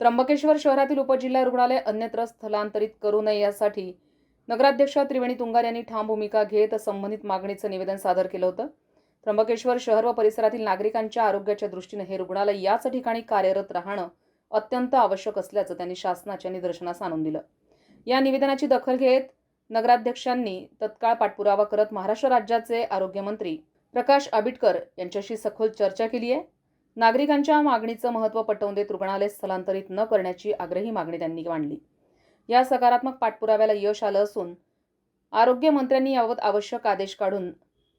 त्र्यंबकेश्वर शहरातील उपजिल्हा रुग्णालय अन्यत्र स्थलांतरित करू नये यासाठी नगराध्यक्ष त्रिवेणी तुंगार यांनी ठाम भूमिका घेत संबंधित मागणीचं निवेदन सादर केलं होतं। त्र्यंबकेश्वर शहर व परिसरातील नागरिकांच्या आरोग्याच्या दृष्टीने हे रुग्णालय याच ठिकाणी कार्यरत राहणं अत्यंत आवश्यक असल्याचं त्यांनी शासनाच्या निदर्शनास आणून दिलं। या निवेदनाची दखल घेत नगराध्यक्षांनी तत्काळ पाठपुरावा करत महाराष्ट्र राज्याचे आरोग्यमंत्री प्रकाश आबिटकर यांच्याशी सखोल चर्चा केली आहे। नागरिकांच्या मागणीचं महत्त्व पटवून देत रुग्णालय स्थलांतरित न करण्याची आग्रही मागणी त्यांनी मांडली। या सकारात्मक पाठपुराव्याला यश आलं असून आरोग्यमंत्र्यांनी याबाबत आवश्यक आदेश काढून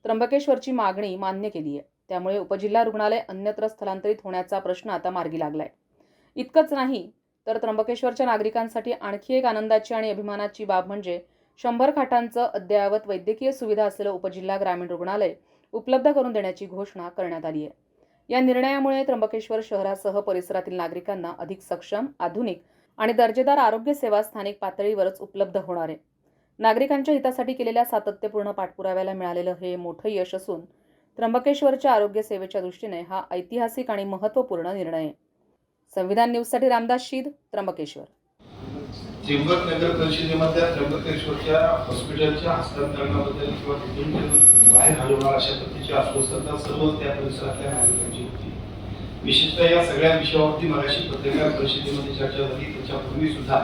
त्र्यंबकेश्वरची मागणी मान्य केली आहे। त्यामुळे उपजिल्हा रुग्णालय अन्यत्र स्थलांतरित होण्याचा प्रश्न आता मार्गी लागलाय। इतकंच नाही तर त्र्यंबकेश्वरच्या नागरिकांसाठी आणखी एक आनंदाची आणि अभिमानाची बाब म्हणजे 100 खाटांचं अद्ययावत वैद्यकीय सुविधा असलेलं उपजिल्हा ग्रामीण रुग्णालय उपलब्ध करून देण्याची घोषणा करण्यात आली आहे। या निर्णयामुळे त्र्यंबकेश्वर शहरासह परिसरातील नागरिकांना अधिक सक्षम, आधुनिक आणि दर्जेदार आरोग्य सेवा स्थानिक पातळीवरच उपलब्ध होणार आहे। नागरिकांच्या हितासाठी केलेल्या सातत्यपूर्ण पाठपुराव्याला मिळालेलं हे मोठं यश असून त्र्यंबकेश्वरच्या आरोग्य सेवेच्या दृष्टीने हा ऐतिहासिक आणि महत्त्वपूर्ण निर्णय आहे। संविधान न्यूजसाठी रामदास शीद, त्र्यंबकेश्वर। चेंबर नगर परिषदेमध्ये त्र्यंबकेश्वरच्या हॉस्पिटलच्या हस्तांतरणाबद्दल किंवा तिथून बाहेर हलवणार अशा पद्धतीची अस्वस्थता सर्व त्या परिसरातल्या नागरिकांची होती। विशेषतः या सगळ्या विषयावरती मगाशी पत्रकार परिषदेमध्ये चर्चा झाली। त्याच्यापूर्वी सुद्धा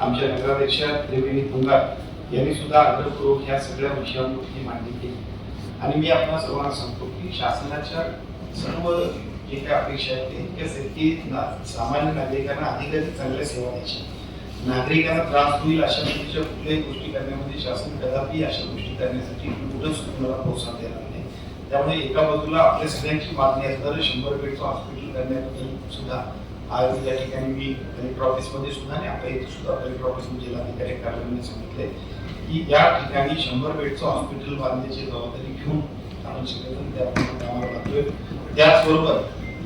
आमच्या नगराध्यक्ष त्रिवेणी तुंगार यांनी सुद्धा आग्रहपूर्वक ह्या सगळ्या विषयांवरती मांडणी केली आणि मी आपल्या सर्वांना सांगतो की शासनाच्या सर्व जे काही अपेक्षा आहेत ते इतकेच आहेत की सामान्य नागरिकांना अधिकाधिक चांगल्या सेवा द्यायच्या, नागरिकांना त्रास होईल अशा पद्धतीच्या कुठल्याही गोष्टी करण्यामध्ये शासन कदापि अशा गोष्टी करण्यासाठी कुठंच कुणाला प्रोत्साहन देणार नाही। त्यामुळे एका बाजूला आपल्या सगळ्यांची मागणी असणारं 100 बेडचं हॉस्पिटल करण्याबद्दल सुद्धा आज या ठिकाणी मी कलेक्टर ऑफिसमध्ये सुद्धा आणि आपल्या इथे सुद्धा कलेक्टर ऑफिसमध्ये जिल्हाधिकारी कार्यालयाने सांगितले की या ठिकाणी 100 बेडचं हॉस्पिटल बांधण्याची जबाबदारी घेऊन आपण सगळेजण त्या कामाला लागतोय। त्याचबरोबर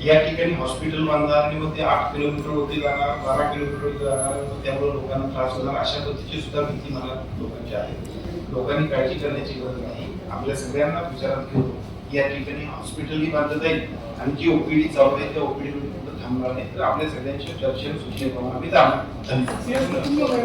या ठिकाणी हॉस्पिटल बांधणार आणि मग ते 8 किलोमीटरवरती जाणार, 12 किलोमीटरवरती जाणार, त्यामुळे लोकांना त्रास होणार अशा पद्धतीची सुद्धा भीती मला लोकांची आहे। लोकांनी काळजी करण्याची गरज नाही। आपल्या सगळ्यांना विचारात घेऊन या ठिकाणी हॉस्पिटलही बांधलं जाईल आणि जी ओपीडी चालू आहे त्या ओपीडी थांबणार नाही। तर आपल्या सगळ्यांच्या चर्चेने सूचनेप्रमाणे आम्ही जाणार। धन्यवाद।